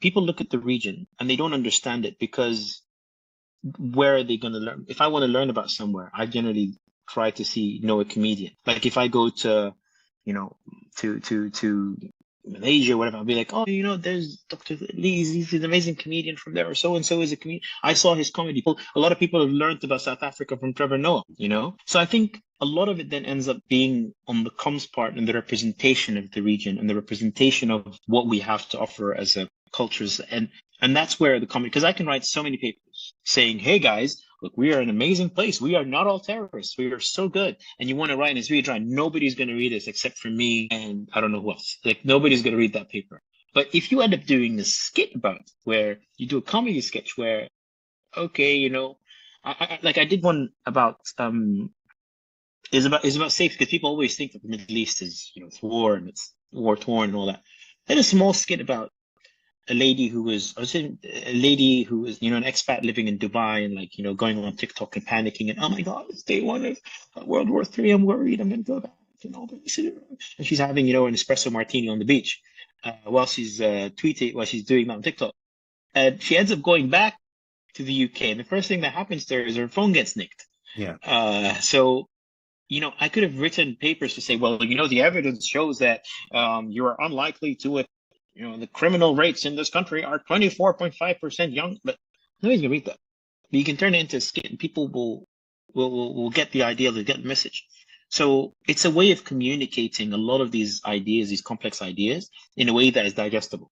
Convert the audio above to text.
people look at the region and they don't understand it because where are they going to learn? If I want to learn about somewhere, I generally try to know a comedian. Like if I go to, you know, to Malaysia, whatever, I'll be like, oh, there's Dr. Lee, he's an amazing comedian from there, or so and so is a comedian. I saw his comedy. A lot of people have learned about South Africa from Trevor Noah. So I think a lot of it then ends up being on the comms part and the representation of the region and the representation of what we have to offer as a cultures. And that's where the comedy, because I can write so many papers saying, hey guys, look, we are an amazing place. We are not all terrorists. We are so good. And you want to write, and it's really dry. Nobody's going to read this except for me and I don't know who else. Like nobody's going to read that paper. But if you end up doing a skit about it, where you do a comedy sketch where, okay, I did one about, is about safety, because people always think that the Middle East is, it's war and it's war torn and all that. I did a small skit about a lady who was, an expat living in Dubai and going on TikTok and panicking and, oh my God, it's day one of World War III. I'm worried. I'm going to go back and all this. And she's having, an espresso martini on the beach while she's while she's doing that on TikTok. And she ends up going back to the UK. And the first thing that happens to her is her phone gets nicked. Yeah. So I could have written papers to say, well, the evidence shows that you are unlikely to the criminal rates in this country are 24.5% young, but nobody's gonna read that. But you can turn it into a skit, and people will get the idea, they'll get the message. So it's a way of communicating a lot of these ideas, these complex ideas, in a way that is digestible.